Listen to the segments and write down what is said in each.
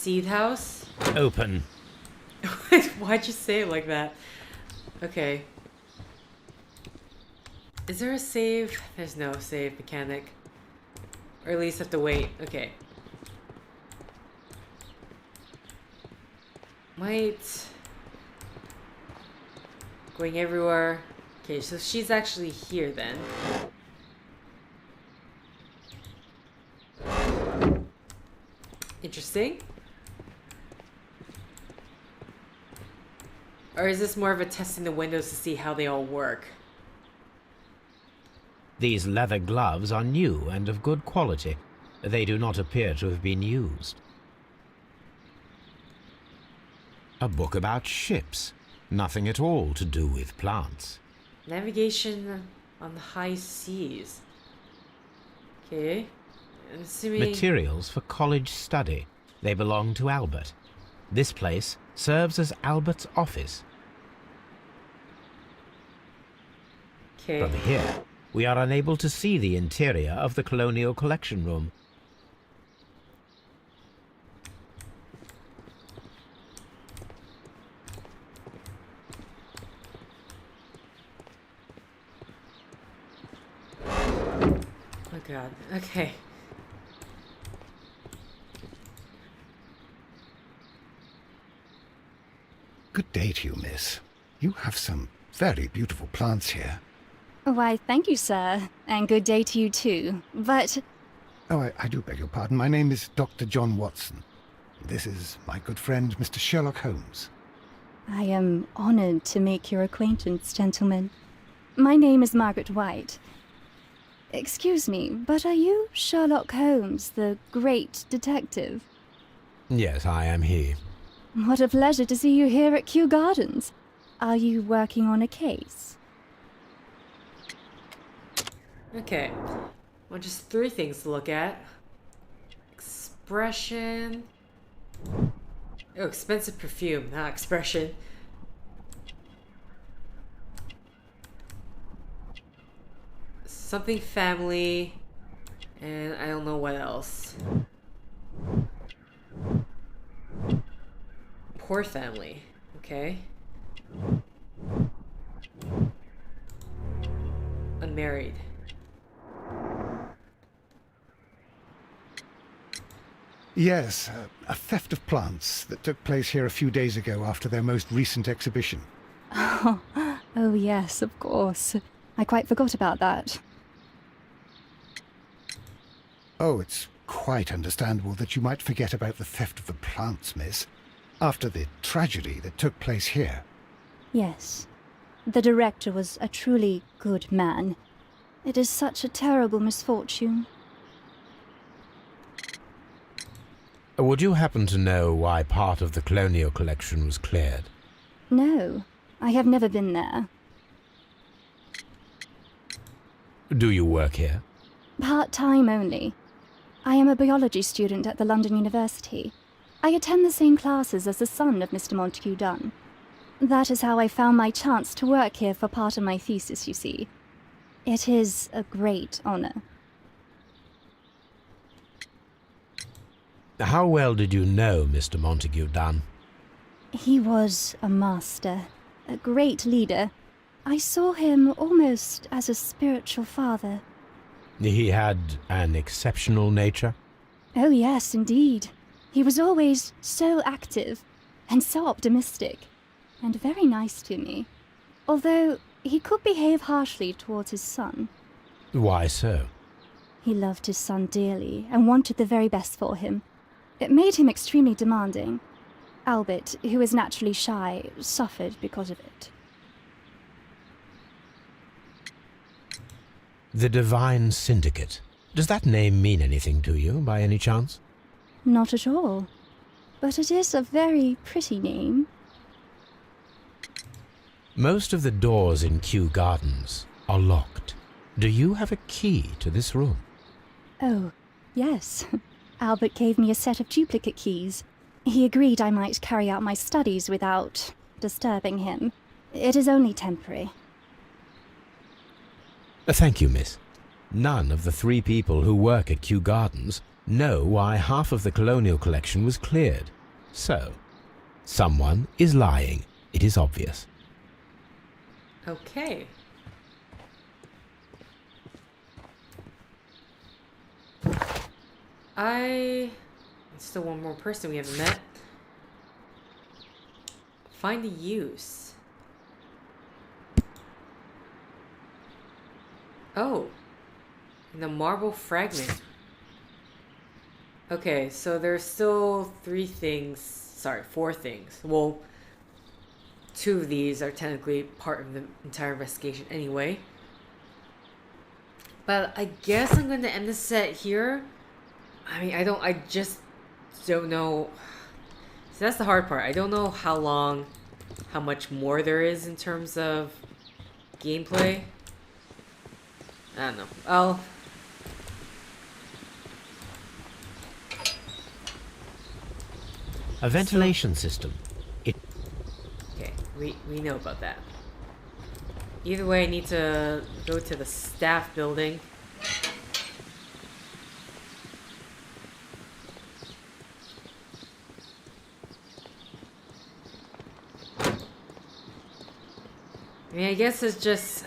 seed house? Open. Why'd you say it like that? Okay. Is there a save? There's no save mechanic. Or at least have to wait. Okay. Might. Going everywhere. Okay, so she's actually here then. Interesting. Or is this more of a testing the windows to see how they all work? These leather gloves are new and of good quality. They do not appear to have been used. A book about ships. Nothing at all to do with plants. Navigation on the high seas. Okay. I'm assuming... Materials for college study. They belong to Albert. This place serves as Albert's office. Okay. From here, we are unable to see the interior of the Colonial Collection Room. Oh god. Okay. Good day to you, miss. You have some very beautiful plants here. Why, thank you, sir. And good day to you, too. But... Oh, I do beg your pardon. My name is Dr. John Watson. This is my good friend, Mr. Sherlock Holmes. I am honored to make your acquaintance, gentlemen. My name is Margaret White. Excuse me, but are you Sherlock Holmes, the great detective? Yes, I am he. What a pleasure to see you here at Kew Gardens. Are you working on a case? Okay. Well, just 3 things to look at. Expression. Oh, expensive perfume, not expression. Something family. And I don't know what else. Poor family. Okay. Unmarried. Yes, a theft of plants that took place here a few days ago after their most recent exhibition. Oh yes, of course. I quite forgot about that. Oh, it's quite understandable that you might forget about the theft of the plants, miss, after the tragedy that took place here. Yes. The director was a truly good man. It is such a terrible misfortune. Would you happen to know why part of the Colonial Collection was cleared? No, I have never been there. Do you work here? Part-time only. I am a biology student at the London University. I attend the same classes as the son of Mr. Montague Dunn. That is how I found my chance to work here for part of my thesis, you see. It is a great honor. How well did you know Mr. Montague Dunn? He was a master, a great leader. I saw him almost as a spiritual father. He had an exceptional nature? Oh yes, indeed. He was always so active and so optimistic, and very nice to me. Although he could behave harshly towards his son. Why so? He loved his son dearly and wanted the very best for him. It made him extremely demanding. Albert, who is naturally shy, suffered because of it. The Divine Syndicate. Does that name mean anything to you, by any chance? Not at all. But it is a very pretty name. Most of the doors in Kew Gardens are locked. Do you have a key to this room? Oh, yes. Albert gave me a set of duplicate keys. He agreed I might carry out my studies without disturbing him. It is only temporary. Thank you, miss. None of the 3 people who work at Kew Gardens know why half of the Colonial Collection was cleared. So, someone is lying. It is obvious. Okay. Still one more person we haven't met. Find the use. Oh. The marble fragment. Okay, so there's still 4 things. Well, 2 of these are technically part of the entire investigation anyway. But I guess I'm going to end the set here. I mean, I just don't know. So that's the hard part. I don't know how much more there is in terms of gameplay. I don't know. A ventilation system. Okay, we know about that. Either way, I need to go to the staff building. I mean, I guess it's just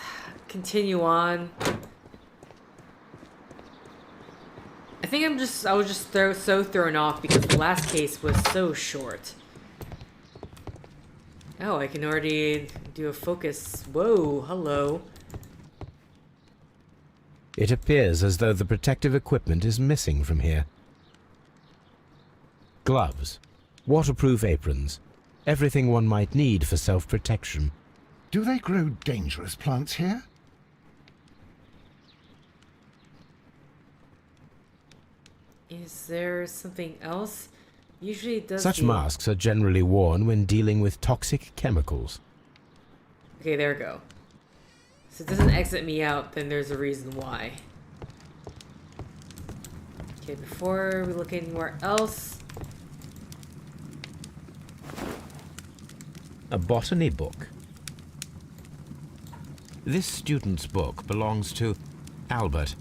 continue on. I think I was just so thrown off because the last case was so short. Oh, I can already do a focus. Whoa, hello. It appears as though the protective equipment is missing from here. Gloves, waterproof aprons, everything one might need for self-protection. Do they grow dangerous plants here? Is there something else? Usually it does. Such masks are generally worn when dealing with toxic chemicals. Okay, there we go. So it doesn't exit me out, then there's a reason why. Okay, before we look anywhere else. A botany book. This student's book belongs to Albert.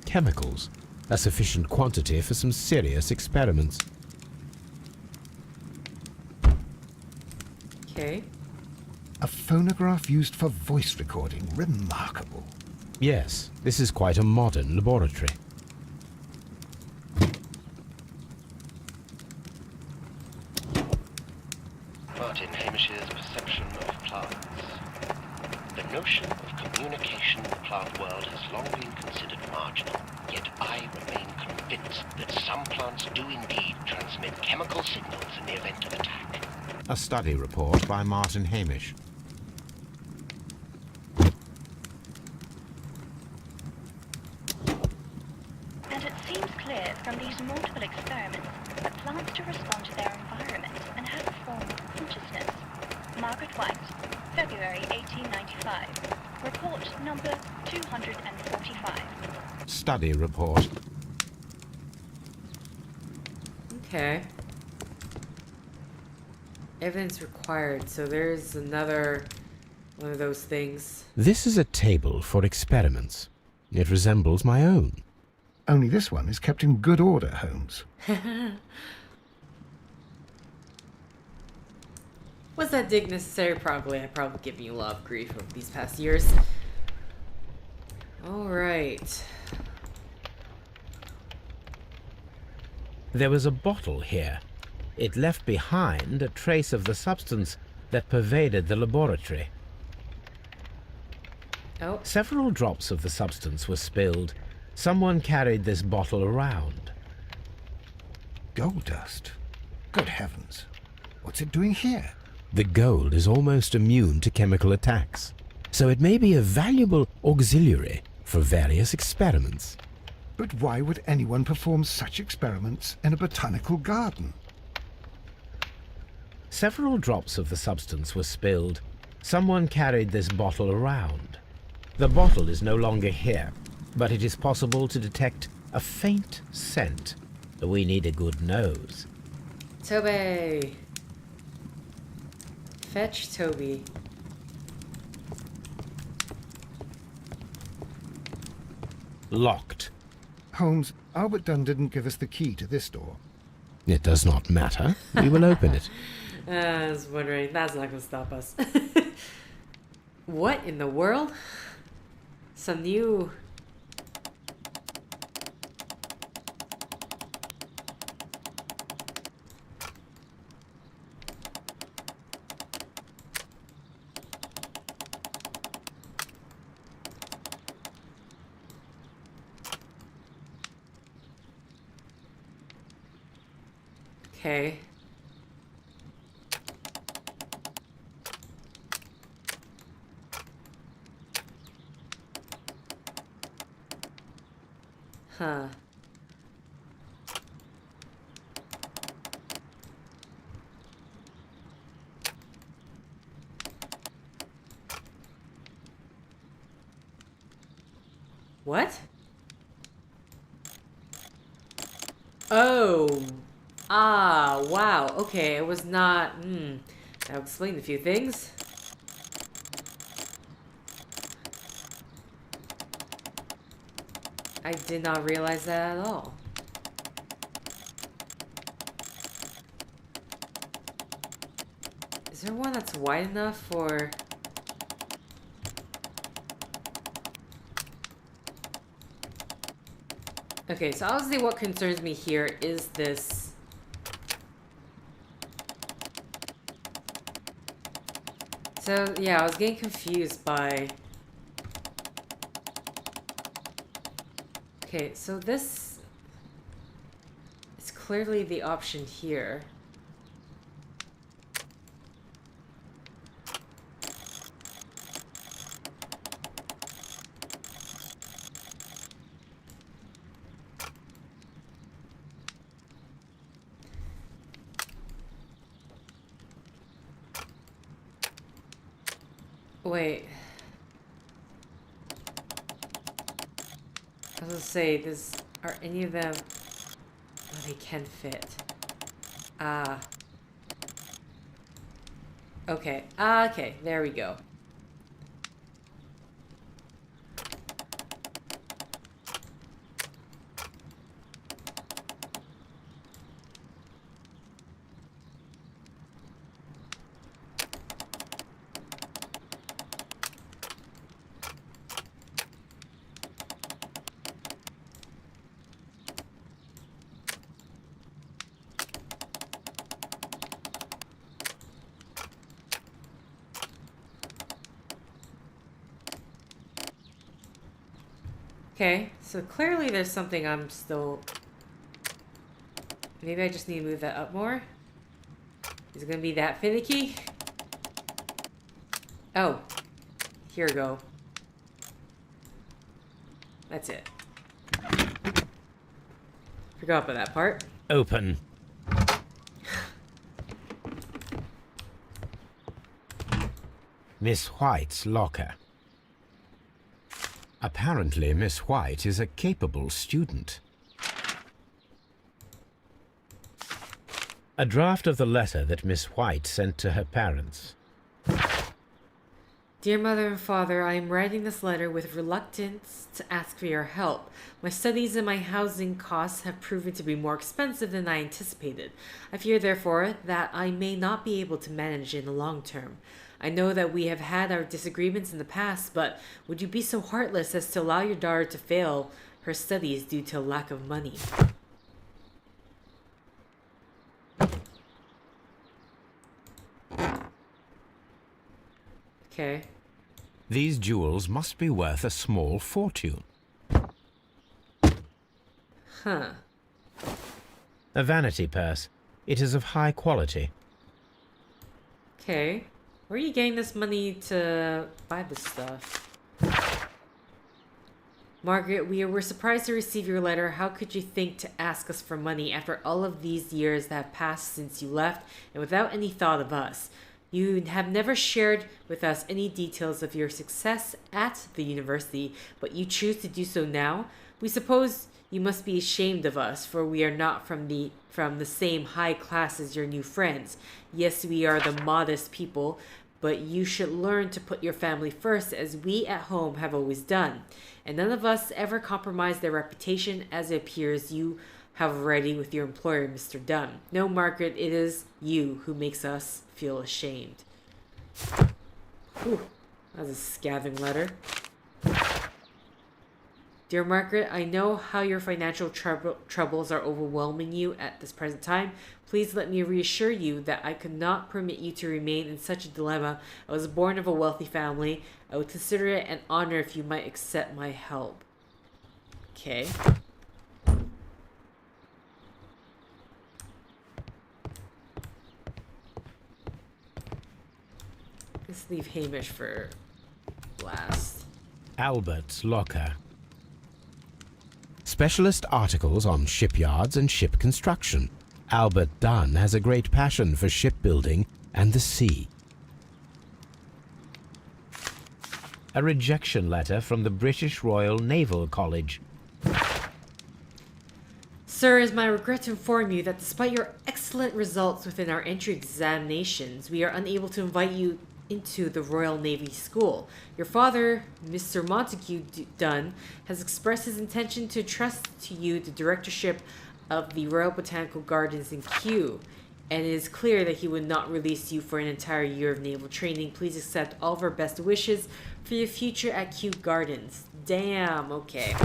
Chemicals, a sufficient quantity for some serious experiments. Okay. A phonograph used for voice recording. Remarkable. Yes, this is quite a modern laboratory. Martin Hamish's perception of plants. The notion of communication in the plant world has long been considered marginal, yet I remain convinced that some plants do indeed transmit chemical signals in the event of attack. A study report by Martin Hamish. And it seems clear from these multiple experiments that plants do respond to their environment and have a form of consciousness. Margaret White, February 1895. Report number 245. Study report. Okay. Evidence required, so there's another one of those things. This is a table for experiments. It resembles my own. Only this one is kept in good order, Holmes. Was that dig necessary? Probably. I've probably given you a lot of grief over these past years. Alright. There was a bottle here. It left behind a trace of the substance that pervaded the laboratory. Oh. Several drops of the substance were spilled. Someone carried this bottle around. Gold dust. Good heavens. What's it doing here? The gold is almost immune to chemical attacks, so it may be a valuable auxiliary for various experiments. But why would anyone perform such experiments in a botanical garden? Several drops of the substance were spilled. Someone carried this bottle around. The bottle is no longer here, but it is possible to detect a faint scent. We need a good nose. Toby! Fetch Toby. Locked. Holmes, Albert Dunn didn't give us the key to this door. It does not matter. We will open it. I was wondering. That's not going to stop us. What in the world? Some new... Okay. Huh. What? Oh. Ah, wow. Okay, it was not... That'll explain a few things. I did not realize that at all. Is there one that's wide enough for... Okay, so obviously what concerns me here is this... So, yeah, I was getting confused by... Okay, so this is clearly the option here. Wait. I was gonna say, are any of them... Oh, they can fit. Ah. Okay. Ah, okay. There we go. Okay, so clearly there's something I'm still... Maybe I just need to move that up more? Is it gonna be that finicky? Oh. Here we go. That's it. Forgot about that part. Open. Miss White's locker. Apparently, Miss White is a capable student. A draft of the letter that Miss White sent to her parents. Dear Mother and Father, I am writing this letter with reluctance to ask for your help. My studies and my housing costs have proven to be more expensive than I anticipated. I fear, therefore, that I may not be able to manage in the long term. I know that we have had our disagreements in the past, but would you be so heartless as to allow your daughter to fail her studies due to a lack of money? Okay. These jewels must be worth a small fortune. Huh. A vanity purse. It is of high quality. Okay. Where are you getting this money to buy this stuff? Margaret, we were surprised to receive your letter. How could you think to ask us for money after all of these years that have passed since you left and without any thought of us? You have never shared with us any details of your success at the university, but you choose to do so now? We suppose you must be ashamed of us, for we are not from the same high class as your new friends. Yes, we are the modest people, but you should learn to put your family first, as we at home have always done. And none of us ever compromise their reputation, as it appears you have already with your employer, Mr. Dunn. No, Margaret, it is you who makes us feel ashamed. Whew, that was a scathing letter. Dear Margaret, I know how your financial troubles are overwhelming you at this present time. Please let me reassure you that I could not permit you to remain in such a dilemma. I was born of a wealthy family. I would consider it an honor if you might accept my help. Okay. Let's leave Hamish for last. Albert's locker. Specialist articles on shipyards and ship construction. Albert Dunn has a great passion for shipbuilding and the sea. A rejection letter from the British Royal Naval College. Sir, it is my regret to inform you that despite your excellent results within our entry examinations, we are unable to invite you into the Royal Navy School. Your father, Mr. Montague Dunn, has expressed his intention to trust to you the directorship of the Royal Botanical Gardens in Kew, and it is clear that he would not release you for an entire year of naval training. Please accept all of our best wishes for your future at Kew Gardens. Damn, okay.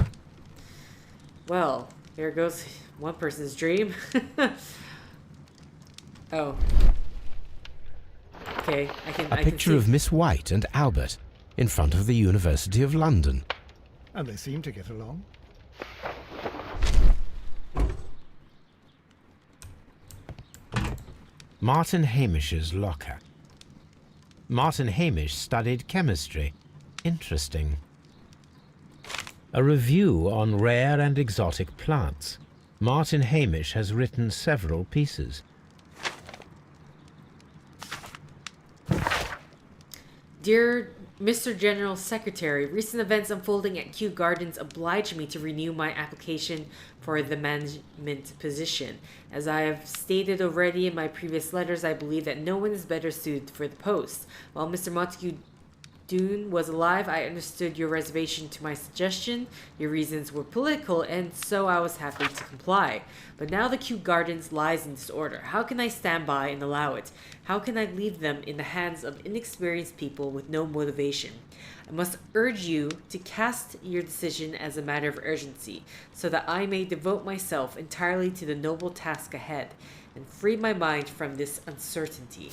Well, here goes one person's dream. Oh. Okay, A picture of Miss White and Albert in front of the University of London. And they seem to get along. Martin Hamish's locker. Martin Hamish studied chemistry. Interesting. A review on rare and exotic plants. Martin Hamish has written several pieces. Dear Mr. General Secretary, recent events unfolding at Kew Gardens oblige me to renew my application for the management position. As I have stated already in my previous letters, I believe that no one is better suited for the post. While Mr. Montague Dunn was alive, I understood your reservation to my suggestion. Your reasons were political, and so I was happy to comply. But now the Kew Gardens lies in disorder. How can I stand by and allow it? How can I leave them in the hands of inexperienced people with no motivation? I must urge you to cast your decision as a matter of urgency, so that I may devote myself entirely to the noble task ahead, and free my mind from this uncertainty.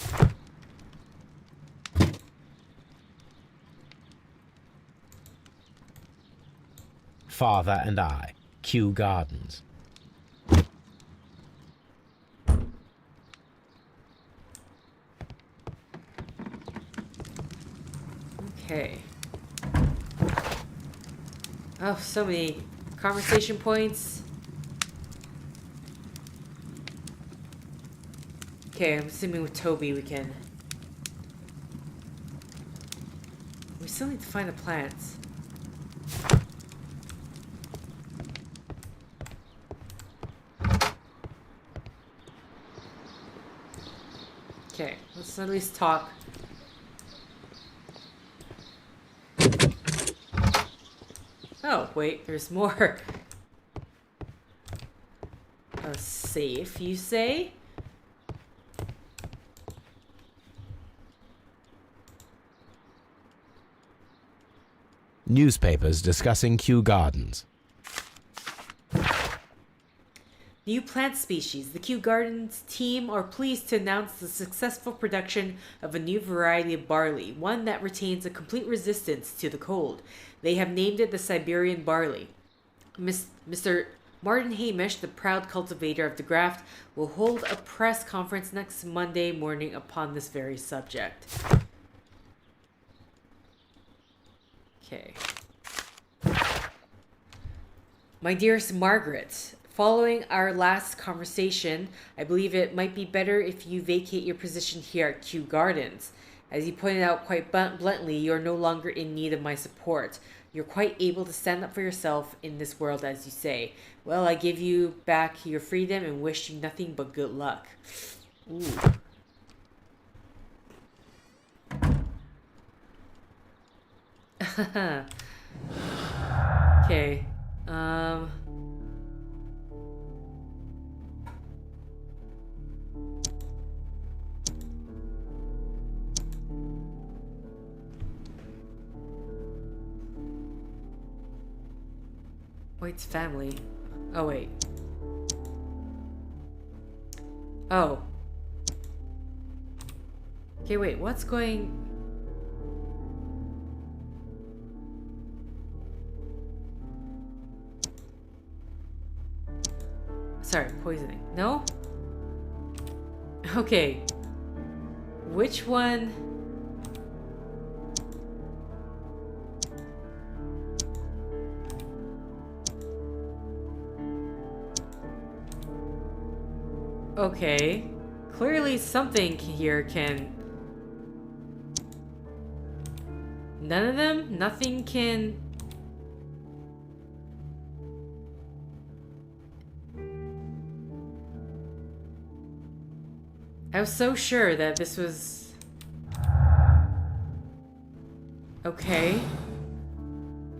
Father and I, Kew Gardens. Okay. Oh, so many conversation points. Okay, I'm assuming with Toby we can... We still need to find the plants. Okay, let's at least talk. Oh, wait, there's more. A safe, you say? Newspapers discussing Kew Gardens. New plant species. The Kew Gardens team are pleased to announce the successful production of a new variety of barley, one that retains a complete resistance to the cold. They have named it the Siberian barley. Mr. Martin Hamish, the proud cultivator of the graft, will hold a press conference next Monday morning upon this very subject. Okay. My dearest Margaret, following our last conversation, I believe it might be better if you vacate your position here at Kew Gardens. As you pointed out quite bluntly, you are no longer in need of my support. You're quite able to stand up for yourself in this world, as you say. Well, I give you back your freedom and wish you nothing but good luck. Ooh. Okay. White's family. Oh, wait. Oh. Okay, wait, what's going... Sorry, poisoning. No? Okay. Which one... Okay. Clearly something here can... None of them? Nothing can... I was so sure that this was... Okay.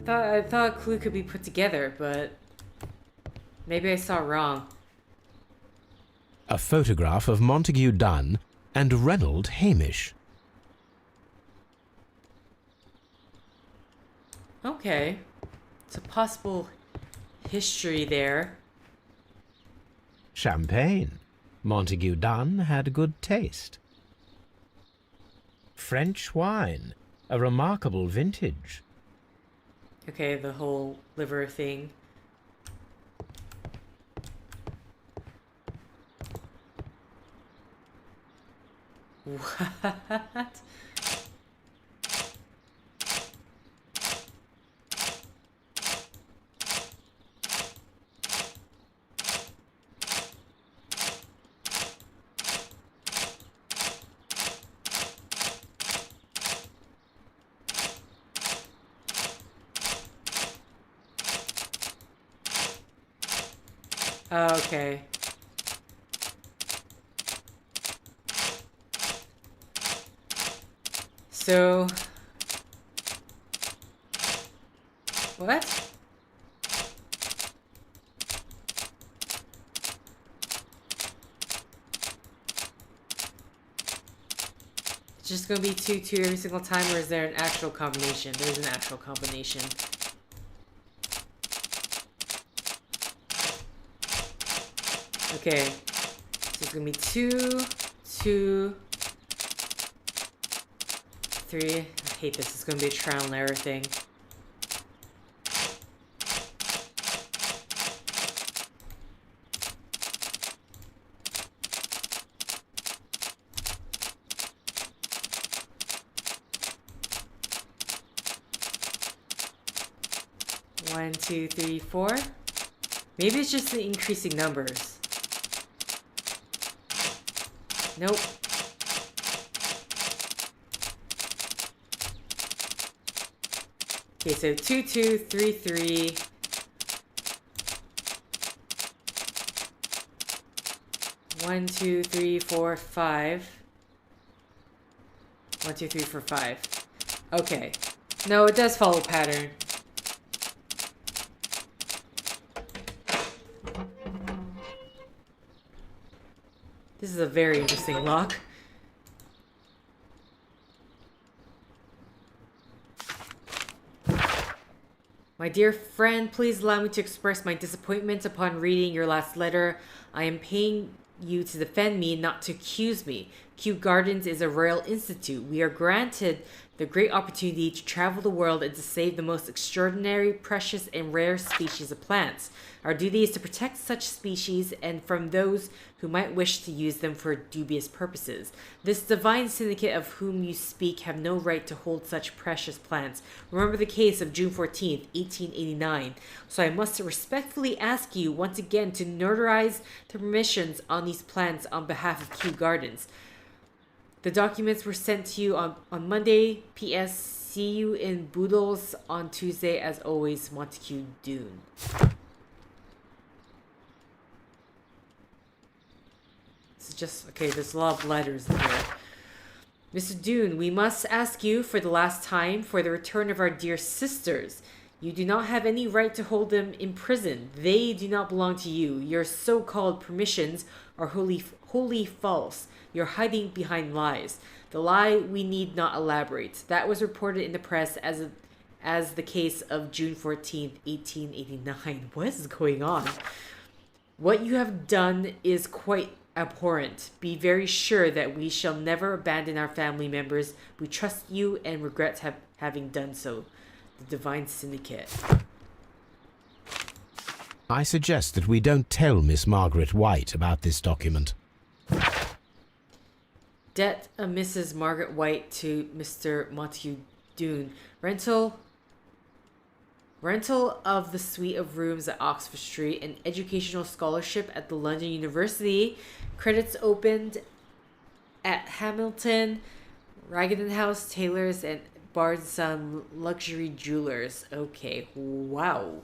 I thought a clue could be put together, but... Maybe I saw it wrong. A photograph of Montague Dunn and Reynold Hamish. Okay. It's a possible history there. Champagne. Montague Dunn had good taste. French wine. A remarkable vintage. Okay, the whole liver thing. What? Okay. So... What? It's just gonna be 2-2 every single time, or is there an actual combination? There's an actual combination. Okay, so it's gonna be 2, 2, 3. I hate this. It's gonna be a trial and error thing. One, 2, 3, 4. Maybe it's just the increasing numbers. Nope. Okay, so 2, 2, 3, 3. 1, 2, 3, 4, 5. 1, 2, 3, 4, 5. Okay. No, it does follow pattern. This is a very interesting lock. My dear friend, please allow me to express my disappointment upon reading your last letter. I am paying you to defend me, not to accuse me. Kew Gardens is a royal institute. We are granted the great opportunity to travel the world and to save the most extraordinary, precious, and rare species of plants. Our duty is to protect such species and from those who might wish to use them for dubious purposes. This divine syndicate of whom you speak have no right to hold such precious plants. Remember the case of June 14th, 1889. So I must respectfully ask you once again to notarize the permissions on these plants on behalf of Kew Gardens. The documents were sent to you on Monday. P.S. See you in Boodles on Tuesday. As always, Montague Dune. This is just... Okay, there's a lot of letters in here. Mr. Dune, we must ask you for the last time for the return of our dear sisters. You do not have any right to hold them in prison. They do not belong to you. Your so-called permissions are wholly false. You're hiding behind lies. The lie we need not elaborate. That was reported in the press as the case of June 14th, 1889. What is going on? What you have done is quite abhorrent. Be very sure that we shall never abandon our family members. We trust you and regret having done so. The Divine Syndicate. I suggest that we don't tell Miss Margaret White about this document. Debt of Mrs. Margaret White to Mr. Montague Dune. Rental of the suite of rooms at Oxford Street. An educational scholarship at the London University. Credits opened at Hamilton, Raggan House, Taylor's, and Bard & Son Luxury Jewelers. Okay, wow.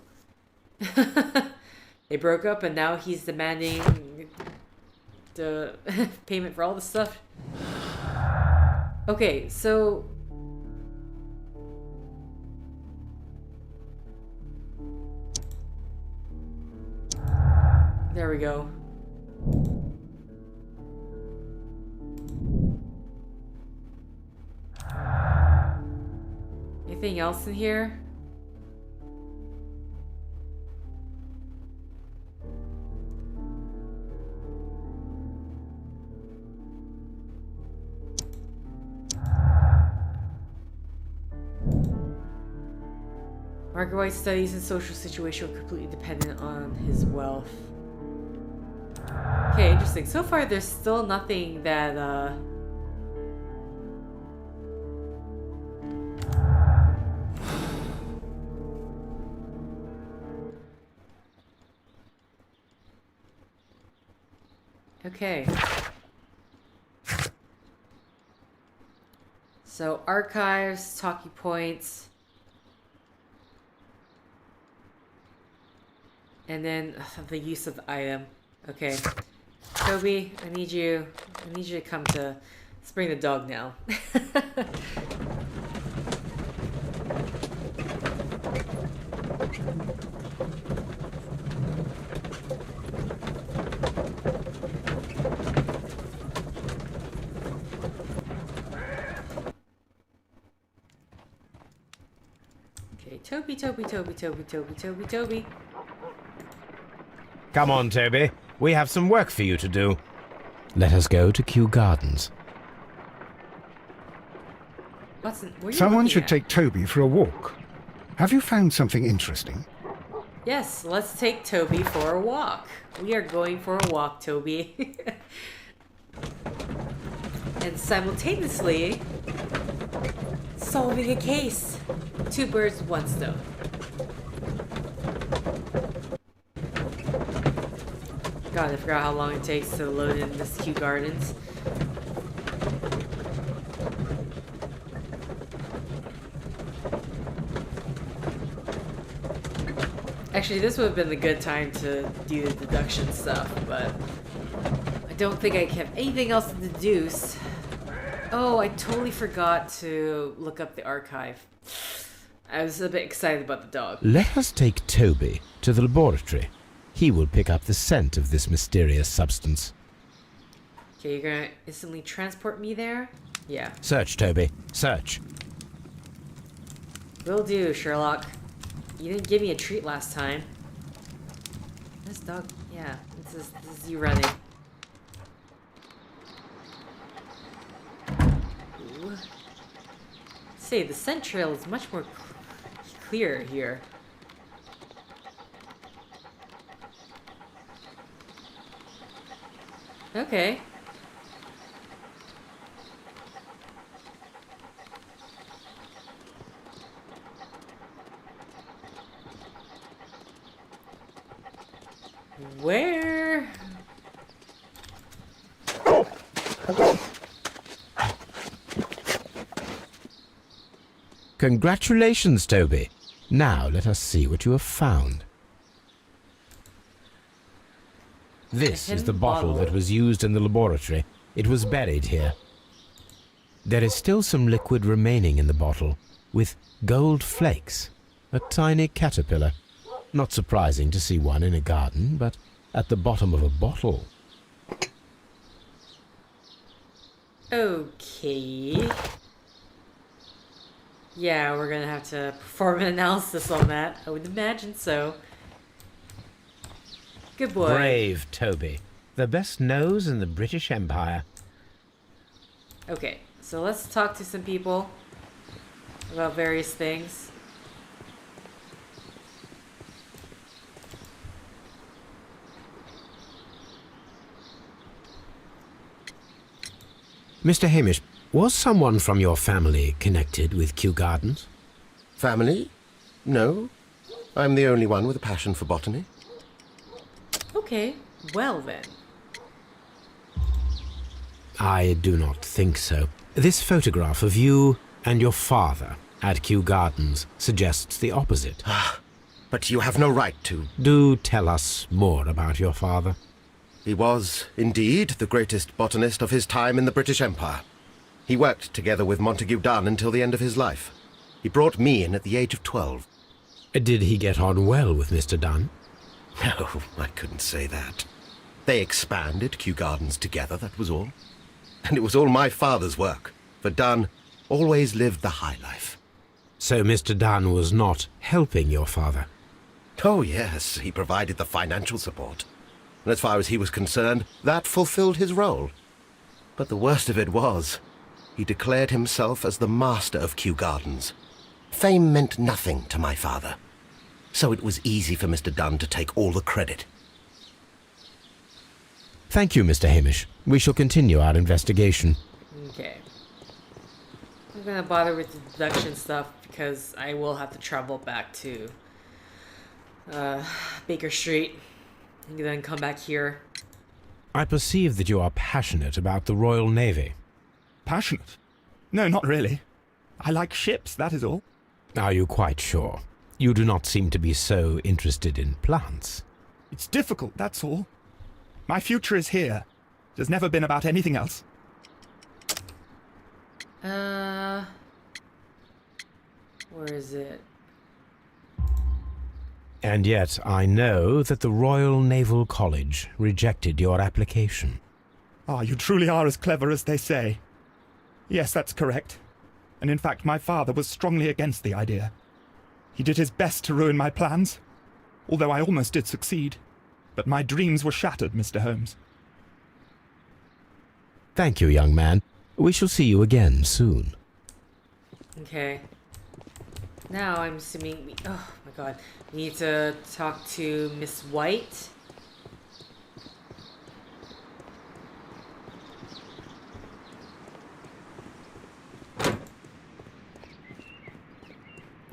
They broke up and now he's demanding the payment for all the stuff. Okay, so there we go. Anything else in here? Margaret White's studies and social situation were completely dependent on his wealth. Okay, interesting. So far, there's still nothing that, Okay. So, archives, talking points. And then the use of the item. Okay. Toby, I need you to come to... Let's bring the dog now. Toby. Come on, Toby. We have some work for you to do. Let us go to Kew Gardens. Watson, where are you Someone looking should at? take Toby for a walk. Have you found something interesting? Yes, let's take Toby for a walk. We are going for a walk, Toby. And simultaneously, solving a case. 2 birds, 1 stone. God, I forgot how long it takes to load in this Kew Gardens. Actually, this would have been the good time to do the deduction stuff, but I don't think I have anything else to deduce. Oh, I totally forgot to look up the archive. I was a bit excited about the dog. Let us take Toby to the laboratory. He will pick up the scent of this mysterious substance. Okay, you're gonna instantly transport me there? Yeah. Search, Toby. Search. Will do, Sherlock. You didn't give me a treat last time. This dog, yeah, this is you running. Ooh. Say, the scent trail is much more clear here. Okay. Where? Congratulations, Toby. Now let us see what you have found. This is the hidden bottle bottle. that was used in the laboratory. It was buried here. There is still some liquid remaining in the bottle, with gold flakes. A tiny caterpillar. Not surprising to see one in a garden, but at the bottom of a bottle. Okay. Yeah, we're gonna have to perform an analysis on that. I would imagine so. Good boy. Brave Toby. The best nose in the British Empire. Okay, so let's talk to some people about various things. Mr. Hamish, was someone from your family connected with Kew Gardens? Family? No. I'm the only one with a passion for botany. Okay, well then. I do not think so. This photograph of you and your father at Kew Gardens suggests the opposite. But you have no right to. Do tell us more about your father. He was, indeed, the greatest botanist of his time in the British Empire. He worked together with Montague Dunn until the end of his life. He brought me in at the age of 12. Did he get on well with Mr. Dunn? No, I couldn't say that. They expanded Kew Gardens together, that was all. And it was all my father's work, for Dunn always lived the high life. So Mr. Dunn was not helping your father? Oh, yes, he provided the financial support. And as far as he was concerned, that fulfilled his role. But the worst of it was, he declared himself as the master of Kew Gardens. Fame meant nothing to my father. So it was easy for Mr. Dunn to take all the credit. Thank you, Mr. Hamish. We shall continue our investigation. Okay. I'm gonna bother with the deduction stuff because I will have to travel back to Baker Street and then come back here. I perceive that you are passionate about the Royal Navy. Passionate? No, not really. I like ships, that is all. Are you quite sure? You do not seem to be so interested in plants. It's difficult, that's all. My future is here. It has never been about anything else. Where is it? And yet I know that the Royal Naval College rejected your application. Ah, you truly are as clever as they say. Yes, that's correct. And in fact, my father was strongly against the idea. He did his best to ruin my plans, although I almost did succeed. But my dreams were shattered, Mr. Holmes. Thank you, young man. We shall see you again soon. Okay. Now I'm assuming oh my god. We need to talk to Miss White.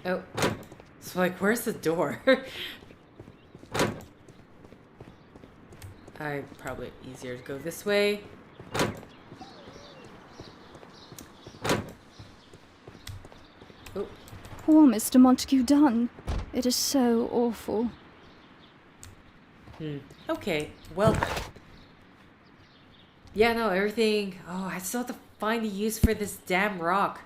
Oh. So like where's the door? Probably easier to go this way. Oh. Poor Mr. Montague Dunn. It is so awful. Okay, well then. Yeah, no, everything... Oh, I still have to find a use for this damn rock.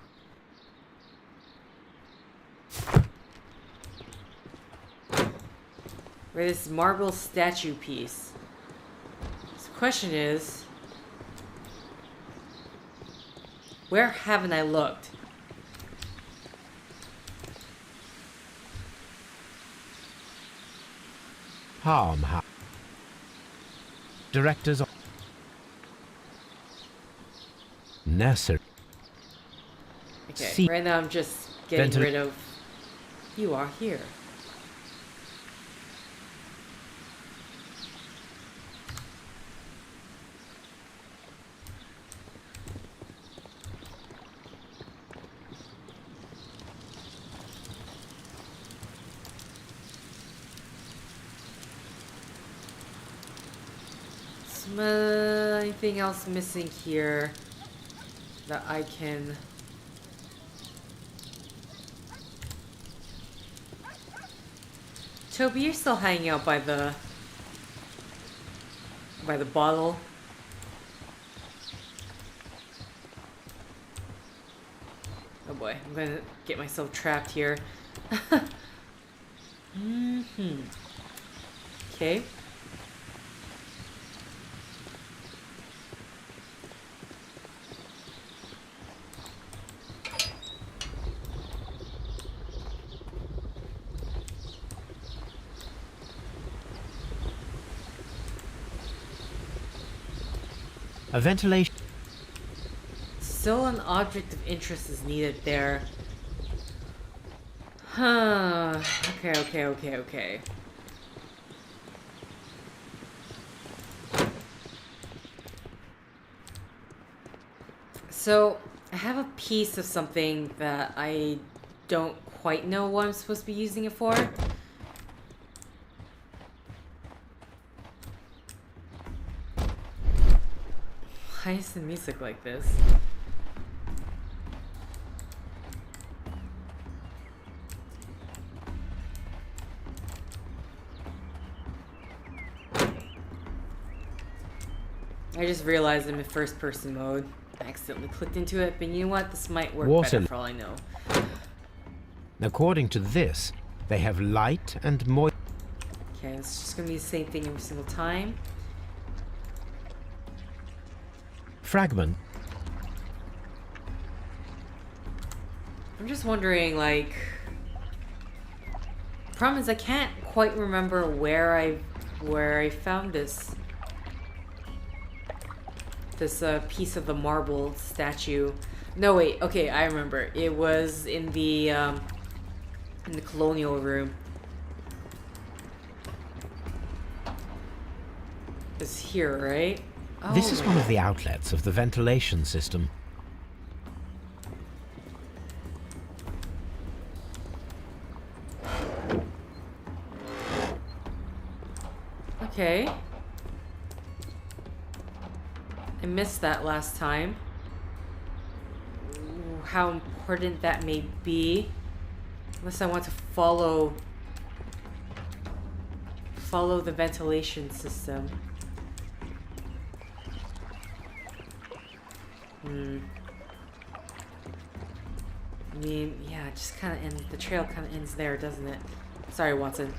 For this marble statue piece. So the question is... Where haven't I looked? Harm. Directors of Nursery. Okay, See- right now I'm just getting Ventil- rid of... You are here. Anything else missing here that I can... Toby, you're still hanging out by the bottle. boy, I'm gonna get myself trapped here. Okay. A ventilation... Still an object of interest is needed there. Huh. Okay. So, I have a piece of something that I don't quite know what I'm supposed to be using it for. Why is the music like this? I just realized I'm in first person mode. I accidentally clicked into it, but you know what? This might work better for all I know. According to this, they have light and moisture. Okay, it's just gonna be the same thing every single time. Fragment. I'm just wondering, like... Problem is, I can't quite remember where I found this piece of the marble statue. No, wait. Okay, I remember. It was in the colonial room. It's here, right? Oh, This is one of the outlets of the ventilation system. Okay. I missed that last time. How important that may be. Unless I want to follow the ventilation system. I mean, yeah, it just kind of ends. The trail kind of ends there, doesn't it? Sorry, Watson.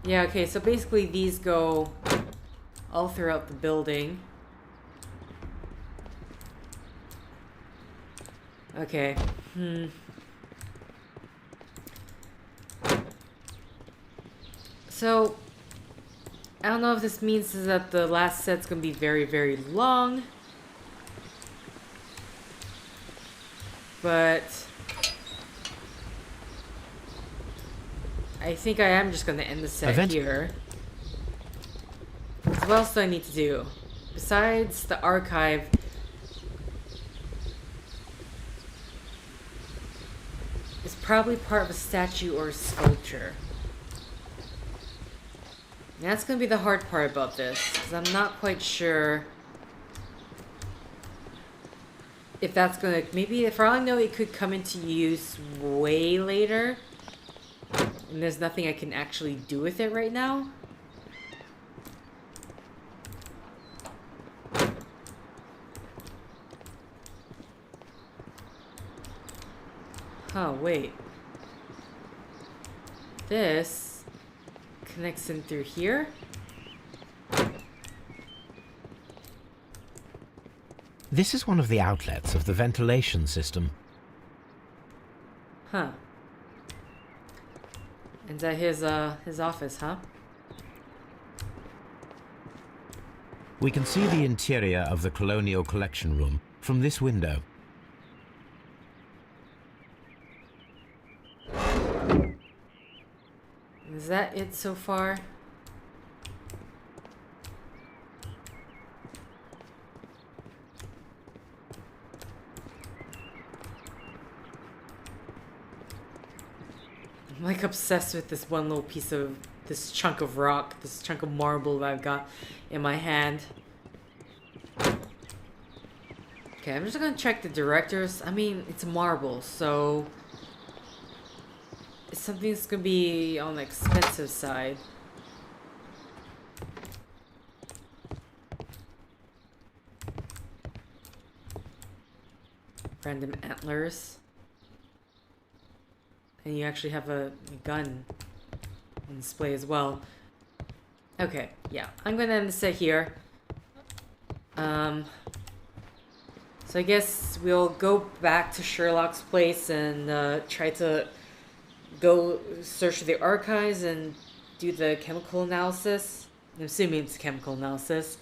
Yeah, okay, so basically these go all throughout the building. Okay. So, I don't know if this means that the last set's gonna be very, very long. But I think I am just gonna end the set here. So what else do I need to do? Besides the archive, it's probably part of a statue or a sculpture. And that's gonna be the hard part about this, because I'm not quite sure if that's gonna, maybe for all I know it could come into use way later. And there's nothing I can actually do with it right now. Oh, wait. This connects in through here? This is one of the outlets of the ventilation system. Huh. Is that his office, huh? We can see the interior of the colonial collection room from this window. Is that it so far? I'm like obsessed with this one little piece of this chunk of rock, this chunk of marble that I've got in my hand. Okay, I'm just gonna check the directors. I mean, it's marble, so it's something that's gonna be on the expensive side. Random antlers. And you actually have a gun on display as well. Okay, yeah. I'm gonna end this set here. So I guess we'll go back to Sherlock's place and try to go search the archives and do the chemical analysis. I'm assuming it's chemical analysis.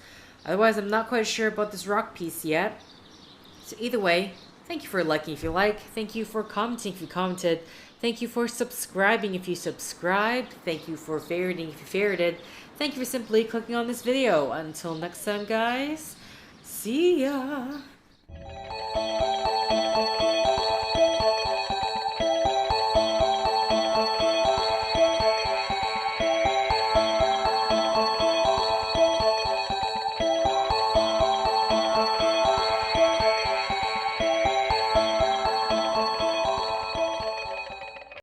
Otherwise, I'm not quite sure about this rock piece yet. So either way, thank you for liking if you like. Thank you for commenting if you commented. Thank you for subscribing if you subscribed. Thank you for favoriting if you favorited. Thank you for simply clicking on this video. Until next time, guys. See ya!